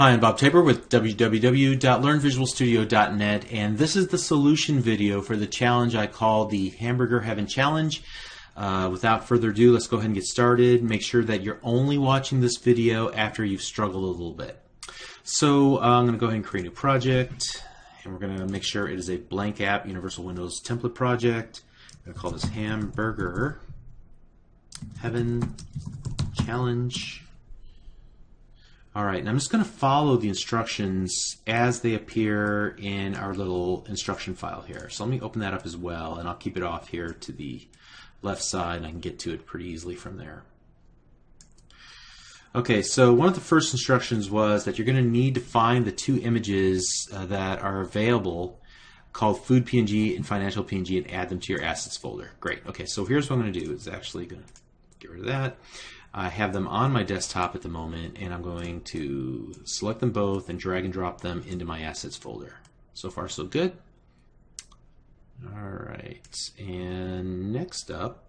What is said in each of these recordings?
Hi, I'm Bob Tabor with www.learnvisualstudio.net, and this is the solution video for the challenge I call the Hamburger Heaven Challenge. Without further ado, let's go ahead and get started. Make sure that you're only watching this video after you've struggled a little bit. So I'm going to go ahead and create a new project, and we're going to make sure it is a blank app, Universal Windows template project. I'm going to call this Hamburger Heaven Challenge. Alright, and I'm just going to follow the instructions as they appear in our little instruction file here. So let me open that up as well, and I'll keep it off here to the left side, and I can get to it pretty easily from there. Okay, so one of the first instructions was that you're going to need to find the two images that are available called Food PNG and Financial PNG and add them to your Assets folder. Great. Okay, so here's what I'm going to do. It's actually going to get rid of that. I have them on my desktop at the moment, and I'm going to select them both and drag and drop them into my Assets folder. So far, so good. Alright, and next up,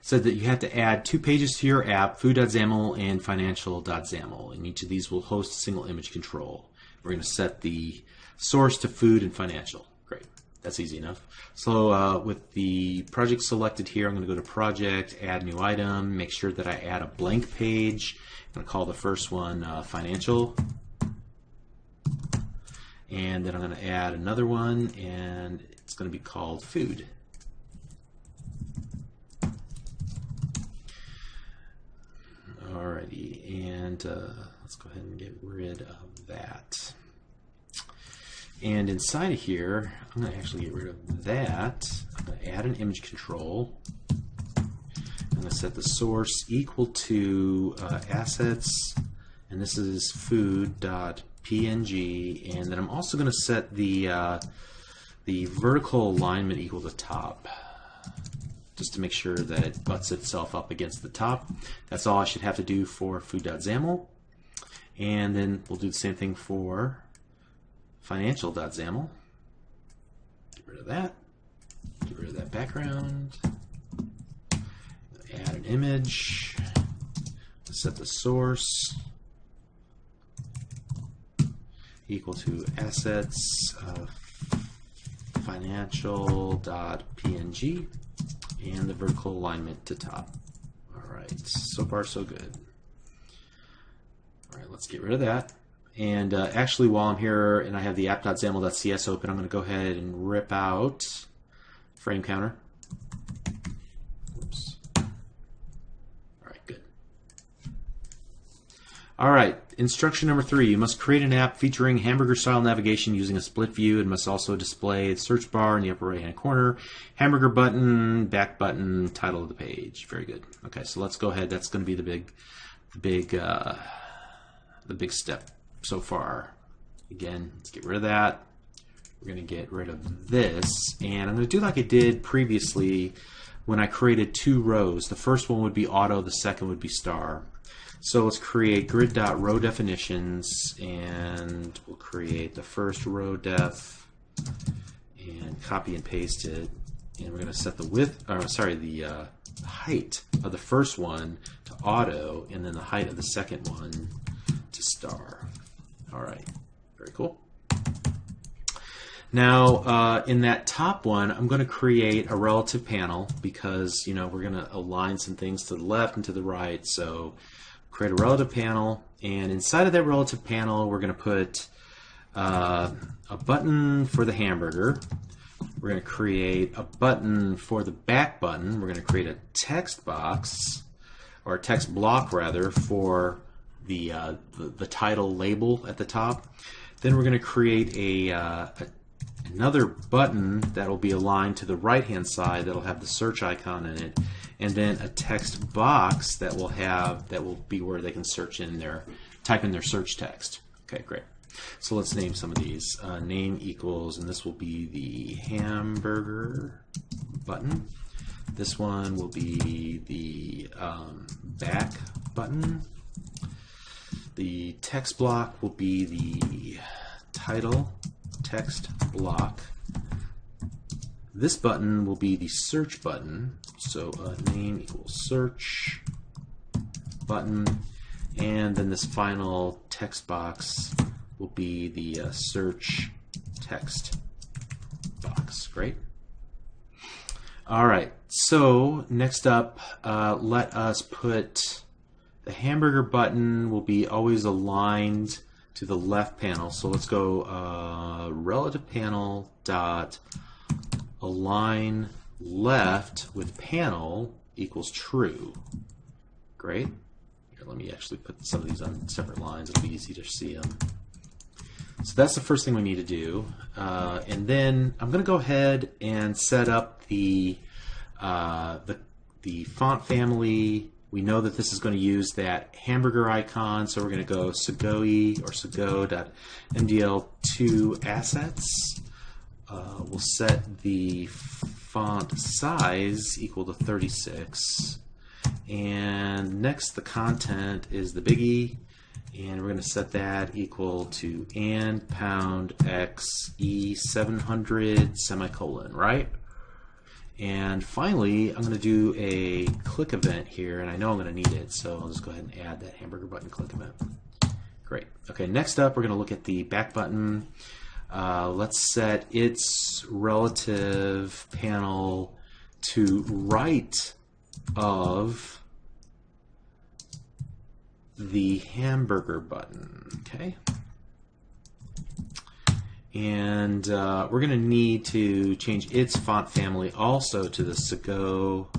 said that you have to add two pages to your app, food.xaml and financial.xaml, and each of these will host a single image control. We're going to set the source to food and financial. Great. That's easy enough. So with the project selected here, I'm going to go to Project, Add New Item, make sure that I add a blank page. I'm going to call the first one Financial. And then I'm going to add another one, and it's going to be called Food. Alrighty, and let's go ahead and get rid of that. And inside of here, I'm going to actually get rid of that. I'm going to add an image control. I'm going to set the source equal to assets, and this is food.png, and then I'm also going to set the vertical alignment equal to top, just to make sure that it butts itself up against the top. That's all I should have to do for food.xaml, and then we'll do the same thing for financial.xaml. Get rid of that. Get rid of that background. Add an image. Set the source equal to assets financial.png and the vertical alignment to top. Alright, so far so good. Alright, let's get rid of that. And actually, while I'm here and I have the app.xaml.cs open, I'm going to go ahead and rip out frame counter. Oops. Alright, good. Alright, instruction number 3. You must create an app featuring hamburger-style navigation using a split view and must also display the search bar in the upper right-hand corner, hamburger button, back button, title of the page. Very good. Okay, so let's go ahead. That's going to be the big step so far. Again, let's get rid of that. We're going to get rid of this, and I'm going to do like I did previously when I created two rows. The first one would be auto, the second would be star. So let's create grid.row definitions, and we'll create the first row def and copy and paste it, and we're going to set the width, or sorry, the height of the first one to auto, and then the height of the second one to star. Alright, very cool. Now, in that top one, I'm going to create a relative panel because, you know, we're going to align some things to the left and to the right. So, create a relative panel, and inside of that relative panel, we're going to put a button for the hamburger. We're going to create a button for the back button. We're going to create a text box, or a text block rather, for the title label at the top. Then we're going to create another button that will be aligned to the right hand side that will have the search icon in it, and then a text box that will be where they can type in their search text. Okay, great. So let's name some of these. Name equals, and this will be the hamburger button. This one will be the back button. The text block will be the title text block. This button will be the search button. So name equals search button. And then this final text box will be the search text box. Great. All right, so next up, let us put the hamburger button will be always aligned to the left panel. So let's go relative panel dot align left with panel equals true. Great. Here, let me actually put some of these on separate lines. It'll be easy to see them. So that's the first thing we need to do. And then I'm going to go ahead and set up the font family. We know that this is going to use that hamburger icon, so we're going to go Segoi or Sego.mdl2 assets. We'll set the font size equal to 36. And next, the content is the biggie. And we're going to set that equal to and pound x E700 semicolon, right? And finally, I'm going to do a click event here, and I know I'm going to need it, so I'll just go ahead and add that hamburger button click event. Great. Okay, next up, we're going to look at the back button. Let's set its relative panel to right of the hamburger button. Okay. And we're going to need to change its font family also to the Sego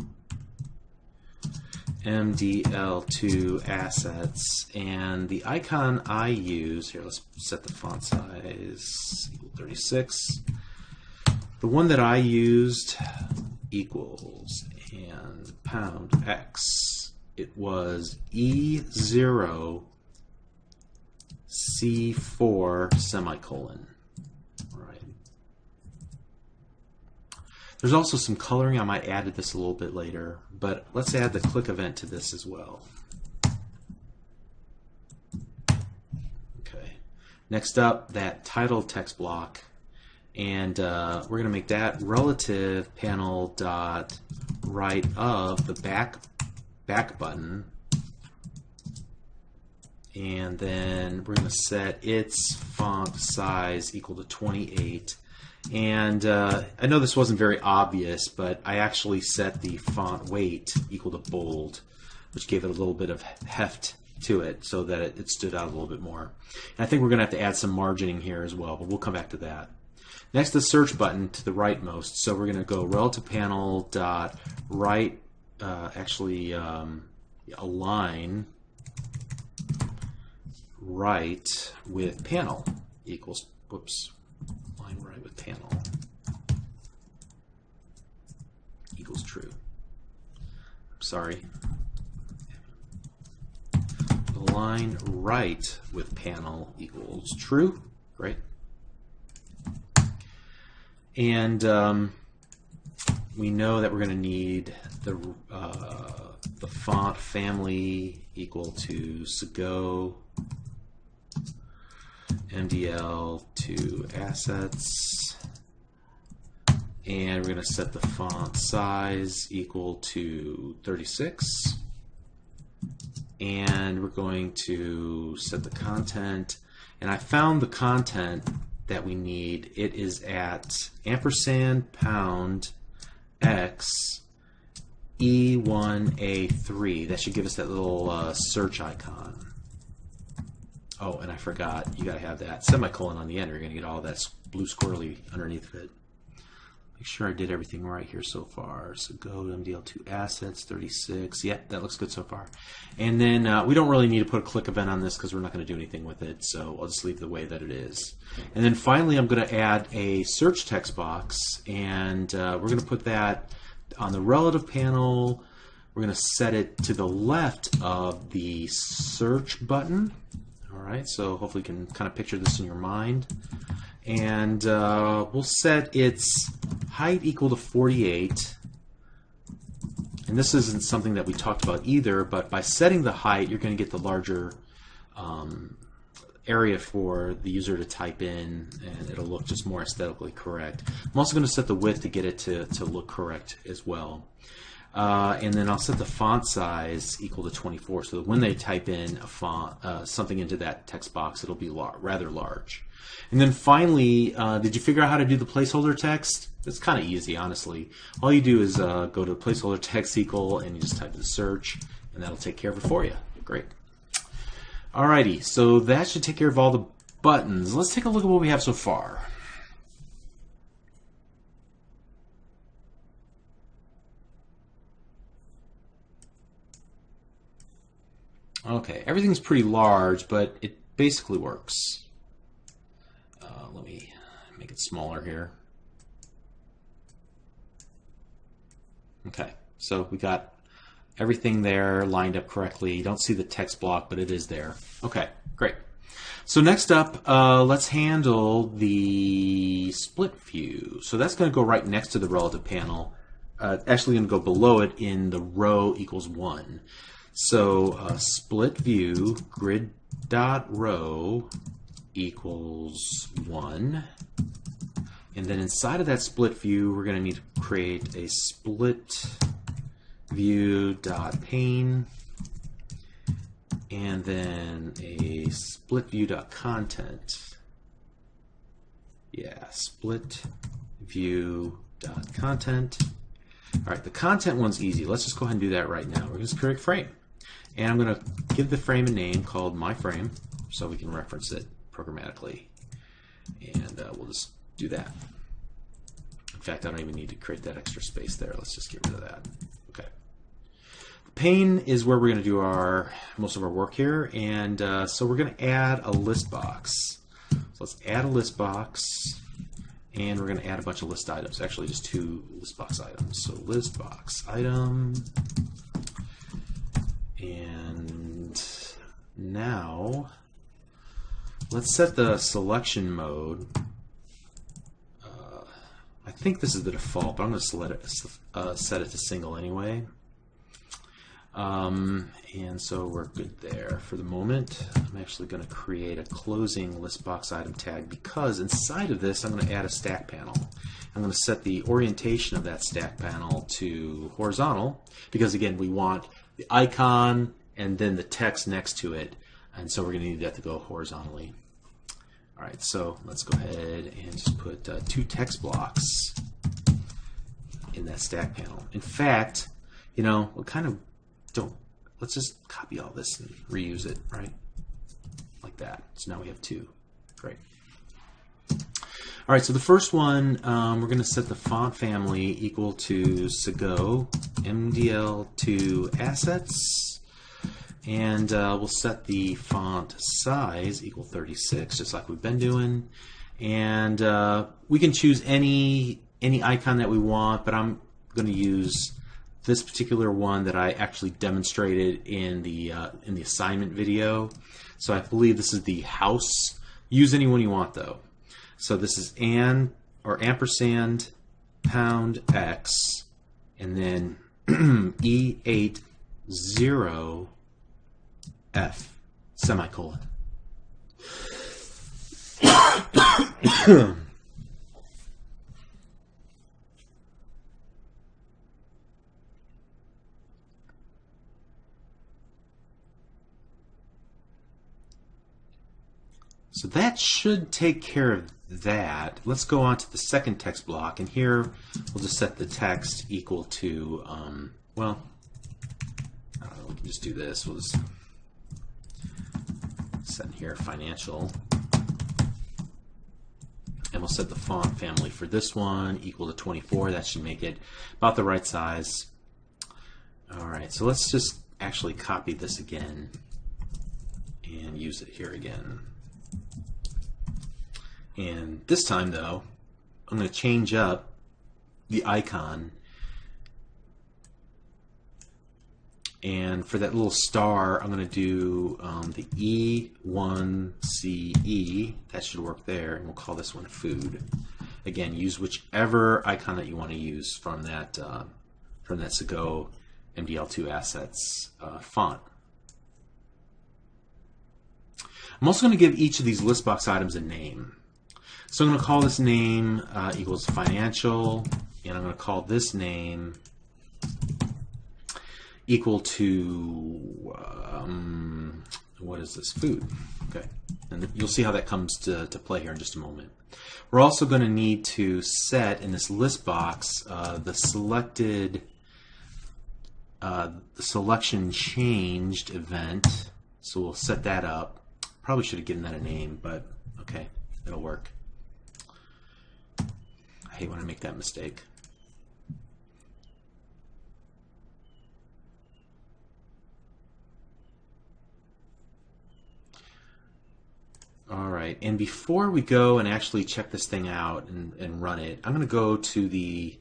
MDL2 assets. And the icon I use, here, let's set the font size equal 36. The one that I used equals and pound x. It was E0 C4 semicolon. Right. There's also some coloring. I might add to this a little bit later, but let's add the click event to this as well. Okay. Next up, that title text block, and we're going to make that relative panel dot right of the back button, and then we're going to set its font size equal to 28. And I know this wasn't very obvious, but I actually set the font weight equal to bold, which gave it a little bit of heft to it so that it stood out a little bit more. And I think we're going to have to add some margining here as well, but we'll come back to that. Next, the search button to the rightmost. So we're going to go relative panel dot right, align right with panel equals, whoops, align right with panel equals true. Sorry. Align right with panel equals true. Great. And we know that we're going to need the font family equal to Sego MDL2 assets, and we're going to set the font size equal to 36, and we're going to set the content, and I found the content that we need. It is at ampersand pound x E1A3. That should give us that little search icon. Oh, and I forgot, you got to have that semicolon on the end, or you're going to get all that blue squirrely underneath it. Make sure I did everything right here so far. So go to MDL2 assets, 36. Yep, that looks good so far. And then we don't really need to put a click event on this because we're not going to do anything with it, so I'll just leave it the way that it is. And then finally, I'm going to add a search text box, and we're going to put that on the relative panel. We're going to set it to the left of the search button. All right, so hopefully you can kind of picture this in your mind. And we'll set its height equal to 48. And this isn't something that we talked about either, but by setting the height, you're going to get the larger area for the user to type in, and it'll look just more aesthetically correct. I'm also going to set the width to get it to look correct as well. And then I'll set the font size equal to 24, so that when they type in a font, something into that text box, it'll be rather large. And then finally, did you figure out how to do the placeholder text? It's kind of easy, honestly. All you do is go to placeholder text equal, and you just type in search, and that'll take care of it for you. Great. Alrighty, so that should take care of all the buttons. Let's take a look at what we have so far. Okay, everything's pretty large, but it basically works. Let me make it smaller here. Okay, so we got everything there lined up correctly. You don't see the text block, but it is there. Okay, great. So next up, let's handle the split view. So that's going to go right next to the relative panel. Actually going to go below it in the row equals 1. So split view grid.row equals 1. And then inside of that split view, we're going to need to create a split view.pane and then a split view.content. Yeah, split view.content. All right, the content one's easy. Let's just go ahead and do that right now. We're going to create a frame. And I'm going to give the frame a name called myFrame so we can reference it programmatically. And we'll just do that. In fact, I don't even need to create that extra space there. Let's just get rid of that. Okay. The pane is where we're going to do most of our work here. And so we're going to add a list box. So let's add a list box. And we're going to add a bunch of list items. Actually, just 2 list box items. So list box item. And now let's set the selection mode. I think this is the default, but I'm going to set it to single anyway. And so we're good there for the moment. I'm actually going to create a closing list box item tag because inside of this I'm going to add a stack panel. I'm going to set the orientation of that stack panel to horizontal because again we want the icon and then the text next to it, and so we're going to need that to go horizontally. Alright, so let's go ahead and just put 2 text blocks in that stack panel. In fact, you know, let's just copy all this and reuse it, right? Like that. So now we have 2. Great. Alright, so the first one, we're going to set the font family equal to Segoe MDL2 assets. And we'll set the font size equal 36, just like we've been doing. And we can choose any icon that we want, but I'm going to use this particular one that I actually demonstrated in the assignment video. So I believe this is the house. Use any one you want though. So this is ampersand pound X and then E80 F semicolon. So that should take care of that. Let's go on to the second text block, and here we'll just set the text equal to, well, I don't know, we can just do this. We'll just set in here financial, and we'll set the font family for this one equal to 24. That should make it about the right size. Alright, so let's just actually copy this again and use it here again. And this time though, I'm going to change up the icon, and for that little star I'm going to do the E1CE. That should work there, and we'll call this one food. Again, use whichever icon that you want to use from that Segoe MDL2 assets font. I'm also going to give each of these list box items a name. So I'm going to call this name equals financial, and I'm going to call this name equal to, what is this, food. Okay, and you'll see how that comes to play here in just a moment. We're also going to need to set in this list box the selected selection changed event. So we'll set that up. Probably should have given that a name, but okay, it'll work. I hate when I make that mistake. All right, and before we go and actually check this thing out and run it, I'm going to go to the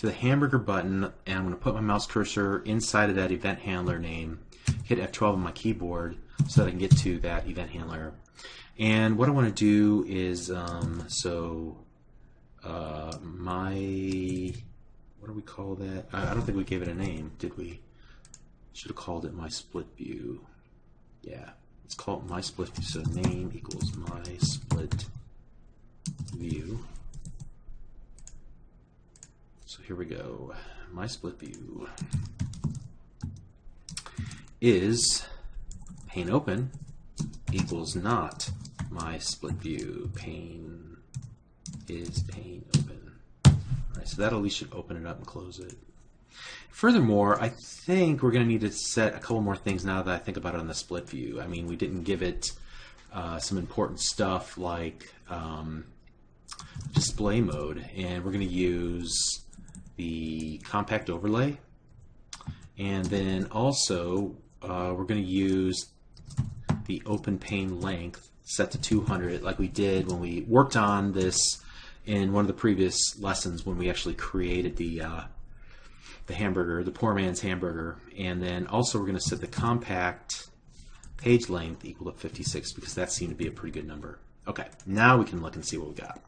hamburger button, and I'm going to put my mouse cursor inside of that event handler name, hit F12 on my keyboard so that I can get to that event handler. And what I want to do is, what do we call that? I don't think we gave it a name, did we? Should have called it my split view. Yeah. Let's call it my split view. So name equals my split view. So here we go. My split view is pane open equals not my split view. Pane is pane open. All right, so that at least should open it up and close it. Furthermore, I think we're going to need to set a couple more things now that I think about it on the split view. I mean, we didn't give it some important stuff like display mode, and we're going to use the compact overlay, and then also we're going to use the open pane length set to 200 like we did when we worked on this in one of the previous lessons when we actually created the hamburger, the poor man's hamburger. And then also we're going to set the compact page length equal to 56 because that seemed to be a pretty good number. Okay, now we can look and see what we got.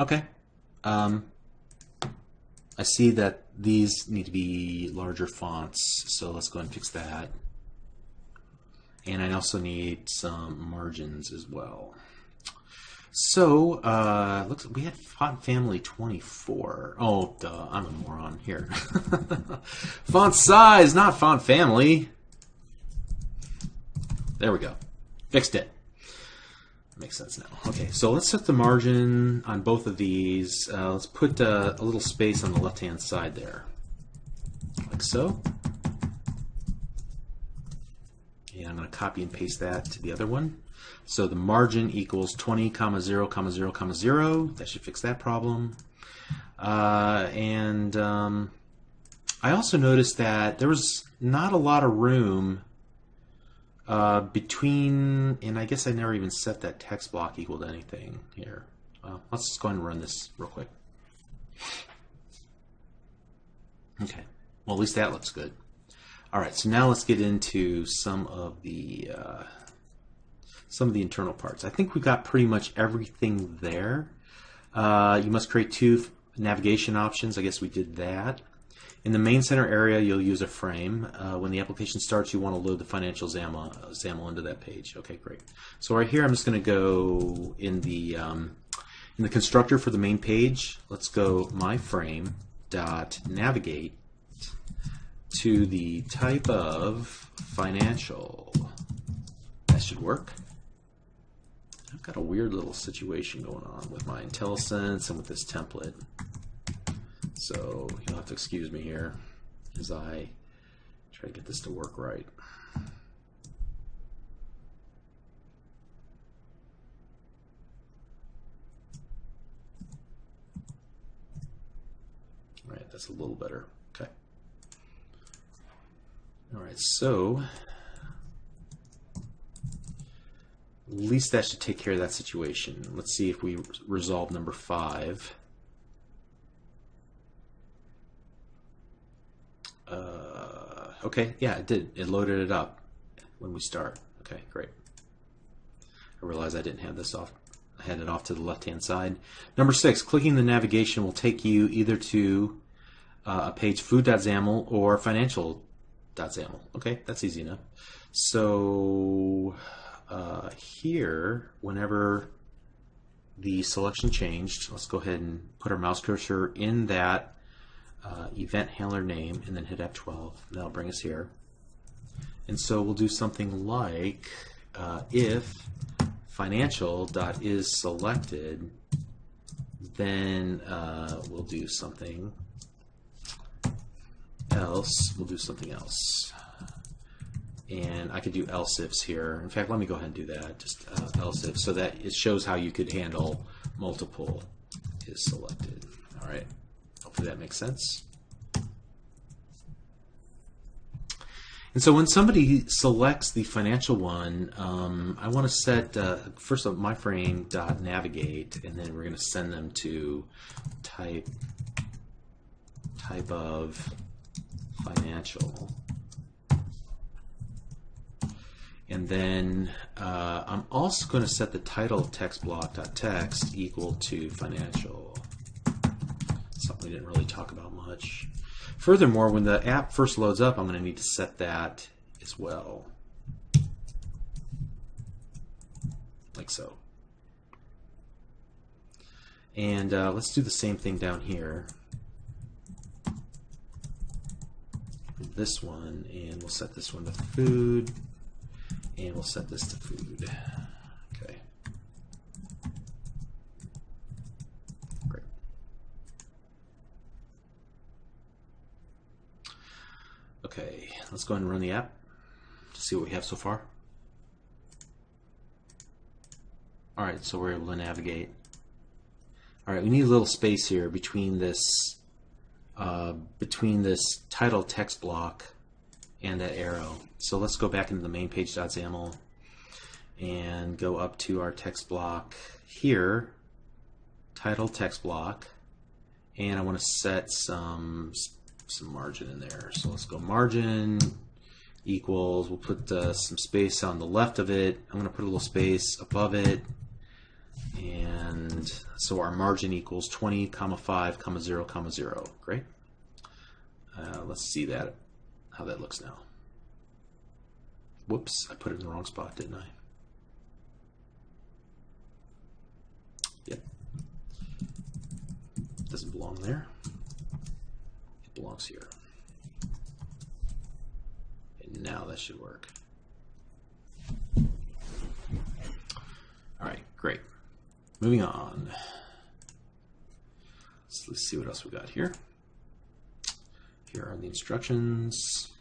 Okay, I see that these need to be larger fonts, so let's go ahead and fix that. And I also need some margins as well. So, looks we had font family 24. Oh, duh, I'm a moron here. Font size, not font family. There we go. Fixed it. Makes sense now. Okay, so let's set the margin on both of these. Let's put a little space on the left-hand side there, like so. And I'm going to copy and paste that to the other one. So the margin equals 20, 0, 0, 0. That should fix that problem. I also noticed that there was not a lot of room between, and I guess I never even set that text block equal to anything here. Let's just go ahead and run this real quick. Okay, well at least that looks good. All right, so now let's get into some of the internal parts. I think we got pretty much everything there. You must create 2 navigation options. I guess we did that. In the main center area, you'll use a frame. When the application starts, you want to load the financial XAML into that page. Okay, great. So right here, I'm just going to go in the constructor for the main page. Let's go myFrame.navigate to the type of financial. That should work. I've got a weird little situation going on with my IntelliSense and with this template. So you'll have to excuse me here as I try to get this to work right. All right, that's a little better. Okay. All right, so at least that should take care of that situation. Let's see if we resolve number 5. Okay, yeah, it did. It loaded it up when we start. Okay, great. I realized I didn't have this off. I had it off to the left-hand side. Number 6, clicking the navigation will take you either to a page food.xaml or financial.xaml. Okay, that's easy enough. So here, whenever the selection changed, let's go ahead and put our mouse cursor in that event handler name, and then hit F12. That'll bring us here. And so we'll do something like if financial.isSelected, then we'll do something else. We'll do something else. And I could do else ifs here. In fact, let me go ahead and do that. Just else if, so that it shows how you could handle multiple is selected. All right. Hopefully that makes sense. And so when somebody selects the financial one, I want to set first of myFrame.navigate, and then we're going to send them to type of financial. And then I'm also going to set the title of text block.text equal to financial. Something we didn't really talk about much. Furthermore, when the app first loads up, I'm going to need to set that as well. Like so. And let's do the same thing down here. This one, and we'll set this one to food. And we'll set this to food. Okay. Great. Okay, let's go ahead and run the app to see what we have so far. All right, so we're able to navigate. All right, we need a little space here between this title text block and that arrow. So let's go back into the main page.xaml and go up to our text block here, title text block, and I want to set some margin in there. So let's go margin equals, we'll put some space on the left of it. I'm going to put a little space above it, and so our margin equals 20, 5, 0, 0. Great. Let's see that, how that looks now. Whoops, I put it in the wrong spot, didn't I? Yep. Doesn't belong there. It belongs here. And now that should work. All right, great. Moving on. So let's see what else we got here. Here are the instructions.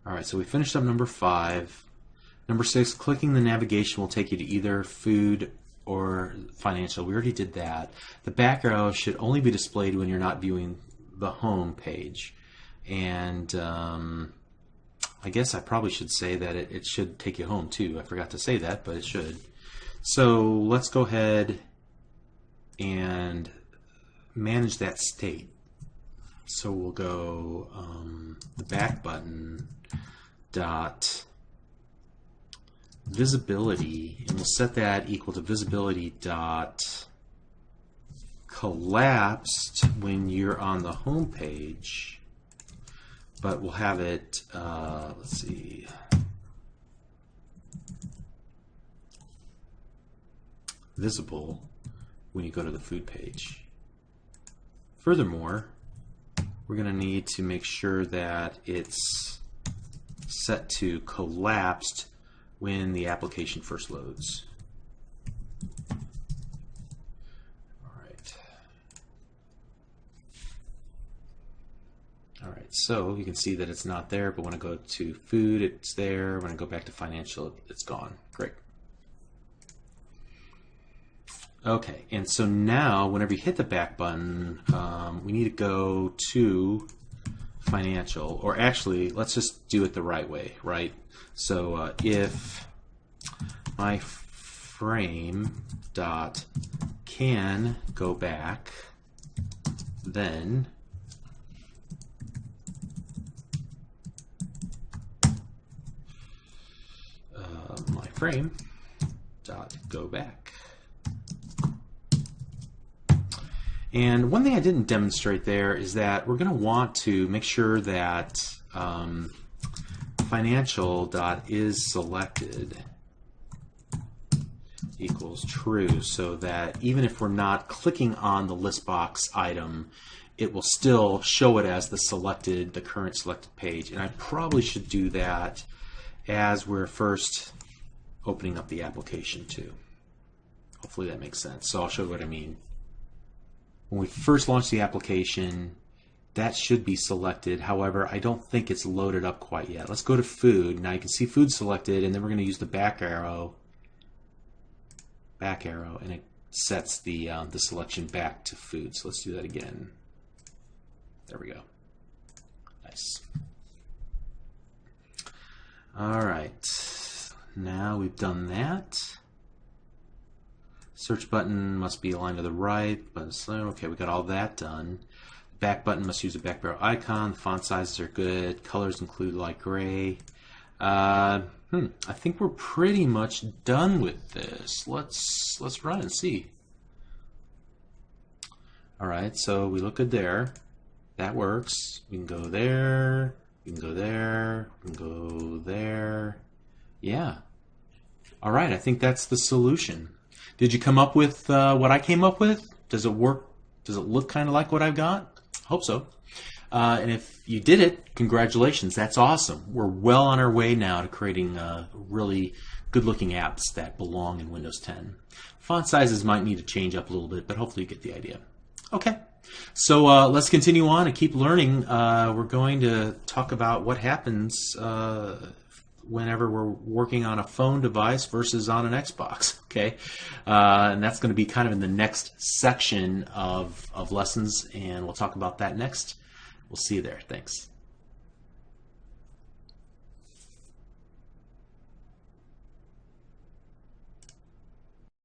All right, so we finished up number 5. Number 6, clicking the navigation will take you to either food or financial. We already did that. The back arrow should only be displayed when you're not viewing the home page. And I guess I probably should say that it should take you home too. I forgot to say that, but it should. So let's go ahead and manage that state. So we'll go the back button dot visibility, and we'll set that equal to visibility dot collapsed when you're on the home page, but we'll have it let's see, visible when you go to the food page. Furthermore, we're going to need to make sure that it's set to collapsed when the application first loads. All right, so you can see that it's not there, but when I go to food, it's there. When I go back to financial, it's gone. Great. Okay, and so now whenever you hit the back button, we need to go to financial, or actually let's just do it the right way, right? So if my frame dot can go back, then my frame dot go back. And one thing I didn't demonstrate there is that we're going to want to make sure that financial.isSelected equals true, so that even if we're not clicking on the list box item, it will still show it as the current selected page. And I probably should do that as we're first opening up the application too. Hopefully that makes sense. So I'll show you what I mean. When we first launch the application, that should be selected. However, I don't think it's loaded up quite yet. Let's go to food. Now you can see food selected, and then we're going to use the back arrow, and it sets the selection back to food. So let's do that again. There we go. Nice. All right. Now we've done that. Search button must be aligned to the right. Okay, we got all that done. Back button must use a back arrow icon. The font sizes are good. Colors include light gray. I think we're pretty much done with this. Let's run and see. All right, so we look good there. That works. We can go there. We can go there. We can go there. Yeah. All right, I think that's the solution. Did you come up with what I came up with? Does it work? Does it look kind of like what I've got? Hope so. And if you did it, congratulations. That's awesome. We're well on our way now to creating really good-looking apps that belong in Windows 10. Font sizes might need to change up a little bit, but hopefully you get the idea. Okay. So let's continue on and keep learning. We're going to talk about what happens whenever we're working on a phone device versus on an Xbox. Okay, and that's going to be kind of in the next section of lessons, and we'll talk about that next. We'll see you there. Thanks.